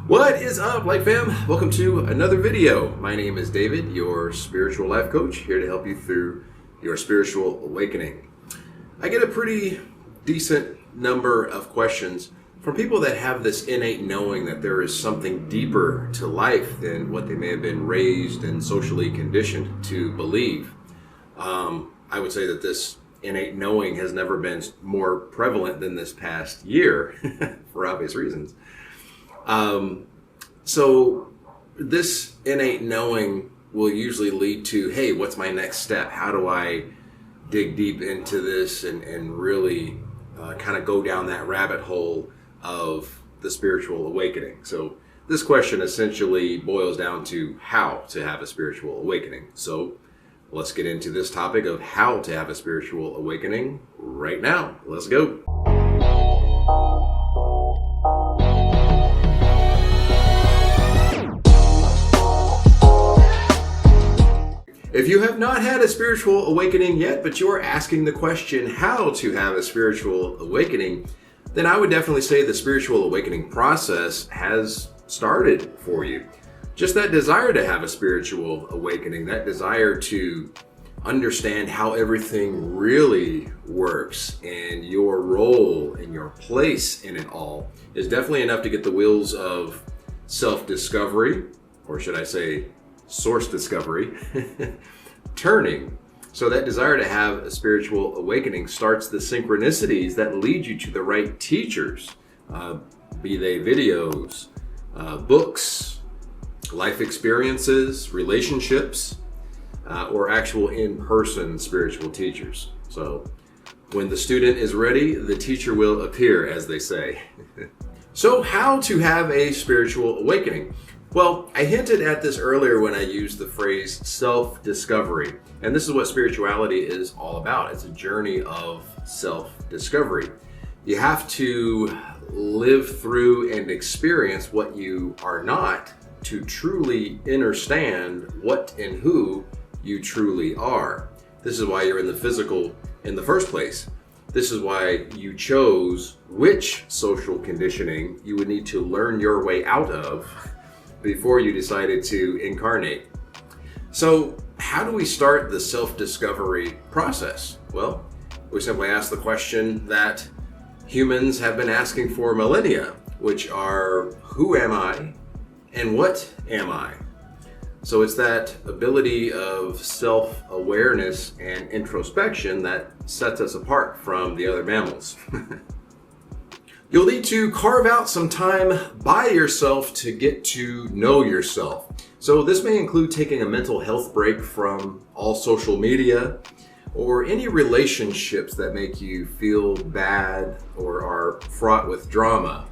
What is up, Life Fam? Welcome to another video. My name is David, your spiritual life coach, here to help you through your spiritual awakening. I get a pretty decent number of questions from people that have this innate knowing that there is something deeper to life than what they may have been raised and socially conditioned to believe. I would say that this innate knowing has never been more prevalent than this past year for obvious reasons. So this innate knowing will usually lead to, hey, what's my next step? How do I dig deep into this and really kind of go down that rabbit hole of the spiritual awakening? So this question essentially boils down to how to have a spiritual awakening. So let's get into this topic of how to have a spiritual awakening right now. Let's go. If you have not had a spiritual awakening yet, but you're asking the question how to have a spiritual awakening, then I would definitely say the spiritual awakening process has started for you. Just that desire to have a spiritual awakening, that desire to understand how everything really works and your role and your place in it all is definitely enough to get the wheels of self-discovery, or should I say source discovery, turning. So that desire to have a spiritual awakening starts the synchronicities that lead you to the right teachers, be they videos, books, life experiences, relationships, or actual in-person spiritual teachers. So when the student is ready, the teacher will appear, as they say. So how to have a spiritual awakening? Well, I hinted at this earlier when I used the phrase self-discovery. And this is what spirituality is all about. It's a journey of self-discovery. You have to live through and experience what you are not to truly understand what and who you truly are. This is why you're in the physical in the first place. This is why you chose which social conditioning you would need to learn your way out of before you decided to incarnate. So how do we start the self-discovery process? Well, we simply ask the question that humans have been asking for millennia, which are, who am I and what am I? So it's that ability of self-awareness and introspection that sets us apart from the other mammals. You'll need to carve out some time by yourself to get to know yourself. So this may include taking a mental health break from all social media or any relationships that make you feel bad or are fraught with drama.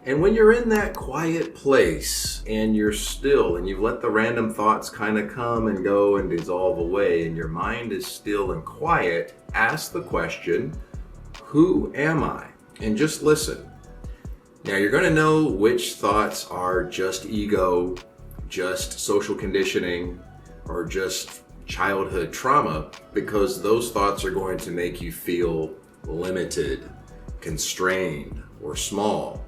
And when you're in that quiet place and you're still and you've let the random thoughts kind of come and go and dissolve away and your mind is still and quiet, ask the question, who am I? And just listen. Now you're going to know which thoughts are just ego, just social conditioning, or just childhood trauma, because those thoughts are going to make you feel limited, constrained, or small.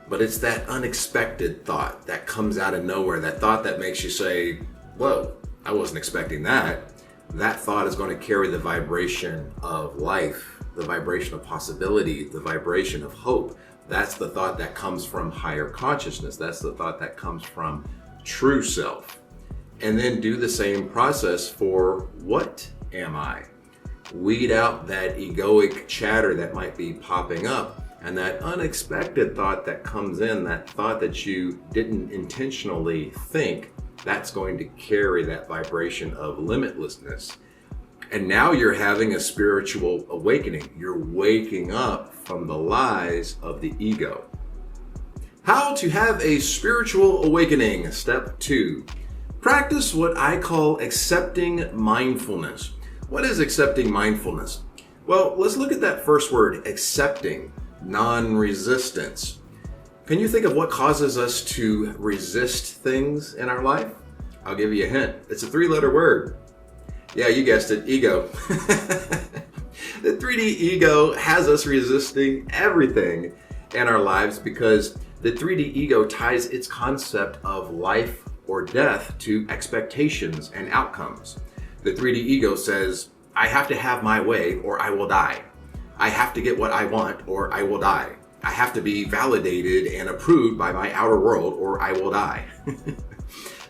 But it's that unexpected thought that comes out of nowhere, that thought that makes you say, whoa, I wasn't expecting that. That thought is going to carry the vibration of life, the vibration of possibility, the vibration of hope. That's the thought that comes from higher consciousness. That's the thought that comes from true self. And then do the same process for what am I? Weed out that egoic chatter that might be popping up, and that unexpected thought that comes in, that thought that you didn't intentionally think, that's going to carry that vibration of limitlessness. And now you're having a spiritual awakening. You're waking up from the lies of the ego. How to have a spiritual awakening. Step 2. Practice what I call accepting mindfulness. What is accepting mindfulness? Well, let's look at that first word, accepting, non-resistance. Can you think of what causes us to resist things in our life? I'll give you a hint. It's a 3-letter word. Yeah, you guessed it, ego. The 3D ego has us resisting everything in our lives because The 3D ego ties its concept of life or death to expectations and outcomes. The 3D ego says, I have to have my way or I will die. I have to get what I want or I will die. I have to be validated and approved by my outer world or I will die.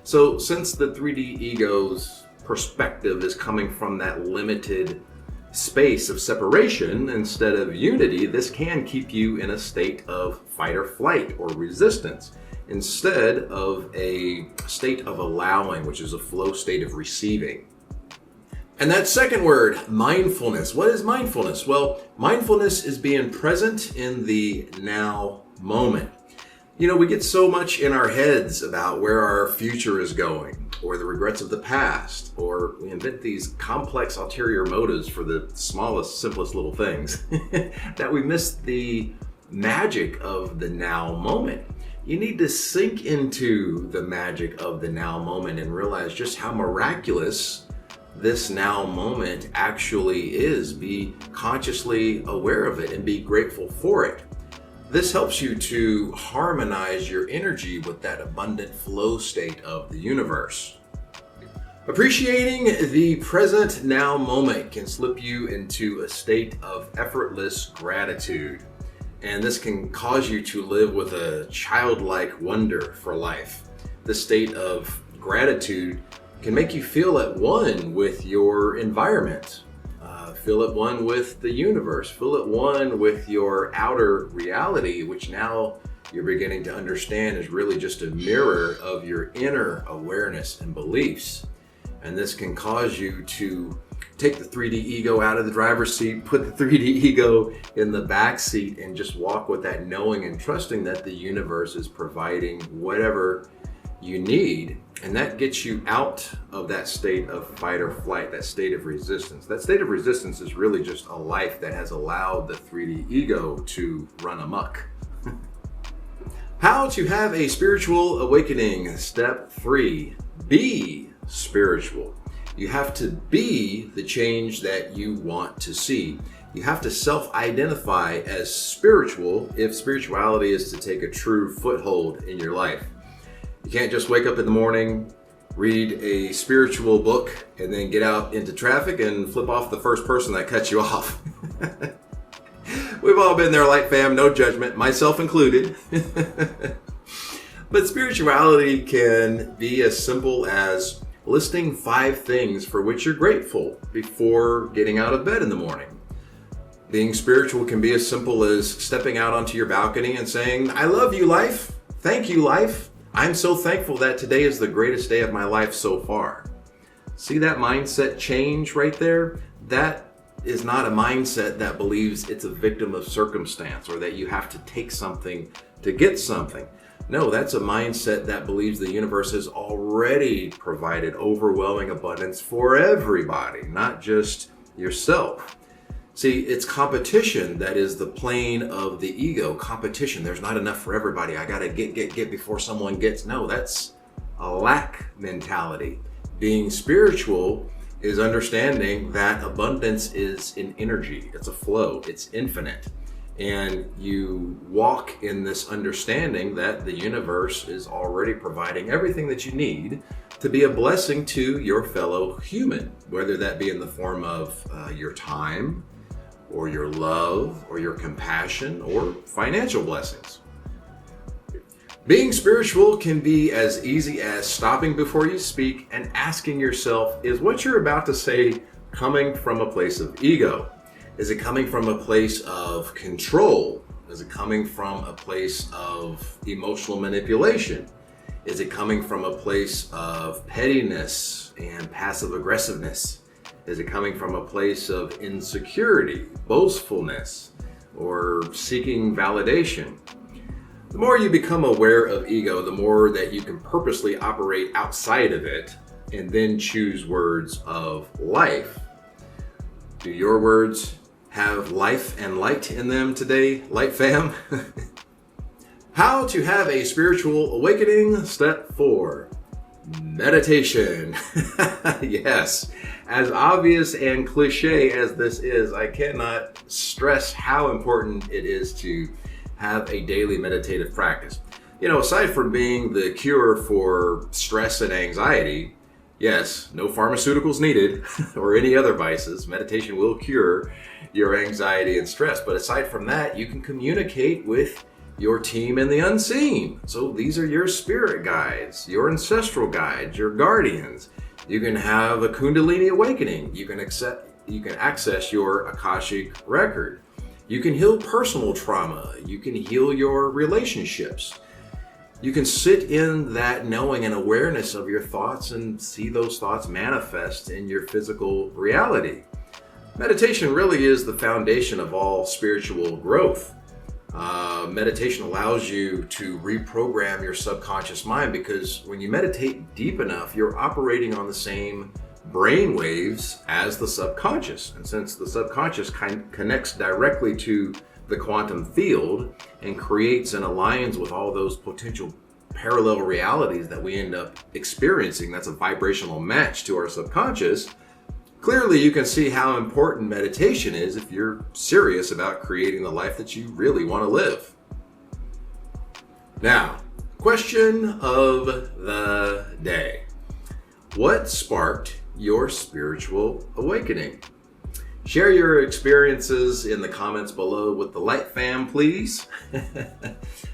So since the 3D ego's perspective is coming from that limited space of separation instead of unity, this can keep you in a state of fight or flight or resistance instead of a state of allowing, which is a flow state of receiving. And that second word, mindfulness. What is mindfulness? Well, mindfulness is being present in the now moment. You know, we get so much in our heads about where our future is going, or the regrets of the past, or we invent these complex ulterior motives for the smallest, simplest little things that we miss the magic of the now moment. You need to sink into the magic of the now moment and realize just how miraculous this now moment actually is. Be consciously aware of it and be grateful for it. This helps you to harmonize your energy with that abundant flow state of the universe. Appreciating the present now moment can slip you into a state of effortless gratitude. And this can cause you to live with a childlike wonder for life. This state of gratitude can make you feel at one with your environment, feel at one with the universe, feel at one with your outer reality, which now you're beginning to understand is really just a mirror of your inner awareness and beliefs. And this can cause you to take the 3D ego out of the driver's seat, put the 3D ego in the back seat, and just walk with that knowing and trusting that the universe is providing whatever you need. And that gets you out of that state of fight or flight, that state of resistance. That state of resistance is really just a life that has allowed the 3D ego to run amok. How to have a spiritual awakening. Step 3, be spiritual. You have to be the change that you want to see. You have to self-identify as spiritual if spirituality is to take a true foothold in your life. You can't just wake up in the morning, read a spiritual book, and then get out into traffic and flip off the first person that cuts you off. We've all been there, Light Fam, no judgment, myself included. But spirituality can be as simple as listing 5 things for which you're grateful before getting out of bed in the morning. Being spiritual can be as simple as stepping out onto your balcony and saying, I love you, life. Thank you, life. I'm so thankful that today is the greatest day of my life so far. See that mindset change right there? That is not a mindset that believes it's a victim of circumstance or that you have to take something to get something. No, that's a mindset that believes the universe has already provided overwhelming abundance for everybody, not just yourself. See, it's competition that is the plane of the ego. Competition. There's not enough for everybody. I gotta get before someone gets. No, that's a lack mentality. Being spiritual is understanding that abundance is an energy. It's a flow. It's infinite. And you walk in this understanding that the universe is already providing everything that you need to be a blessing to your fellow human, whether that be in the form of your time, or your love, or your compassion, or financial blessings. Being spiritual can be as easy as stopping before you speak and asking yourself, is what you're about to say coming from a place of ego? Is it coming from a place of control? Is it coming from a place of emotional manipulation? Is it coming from a place of pettiness and passive aggressiveness? Is it coming from a place of insecurity, boastfulness, or seeking validation? The more you become aware of ego, the more that you can purposely operate outside of it and then choose words of life. Do your words have life and light in them today, Light Fam? How to have a spiritual awakening. Step 4, meditation. Yes, as obvious and cliche as this is, I cannot stress how important it is to have a daily meditative practice. You know, aside from being the cure for stress and anxiety, yes, no pharmaceuticals needed or any other vices. Meditation will cure your anxiety and stress. But aside from that, you can communicate with your team in the unseen. So these are your spirit guides, your ancestral guides, your guardians. You can have a Kundalini awakening. You can access your Akashic record. You can heal personal trauma. You can heal your relationships. You can sit in that knowing and awareness of your thoughts and see those thoughts manifest in your physical reality. Meditation really is the foundation of all spiritual growth. Meditation allows you to reprogram your subconscious mind, because when you meditate deep enough, you're operating on the same brain waves as the subconscious. And since the subconscious connects directly to the quantum field and creates an alliance with all those potential parallel realities that we end up experiencing, that's a vibrational match to our subconscious. Clearly, you can see how important meditation is if you're serious about creating the life that you really want to live. Now, question of the day. What sparked your spiritual awakening? Share your experiences in the comments below with the Light Fam, please.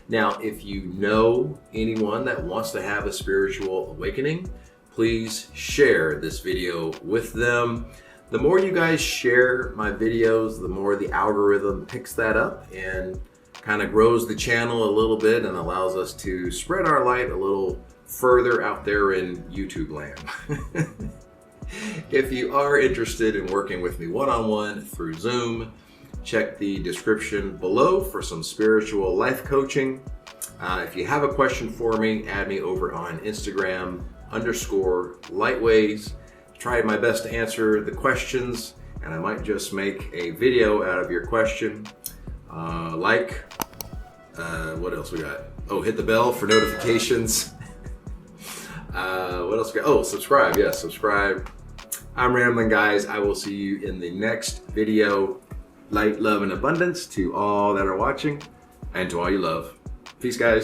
Now, if you know anyone that wants to have a spiritual awakening, please share this video with them. The more you guys share my videos, the more the algorithm picks that up and kind of grows the channel a little bit and allows us to spread our light a little further out there in YouTube land. If you are interested in working with me one-on-one through Zoom, check the description below for some spiritual life coaching. If you have a question for me, add me over on Instagram _Lightways. Try my best to answer the questions, and I might just make a video out of your question. What else we got? Oh, hit the bell for notifications. What else we got? Oh, subscribe. Yes, subscribe. I'm rambling, guys. I will see you in the next video. Light, love, and abundance to all that are watching and to all you love. Peace, guys.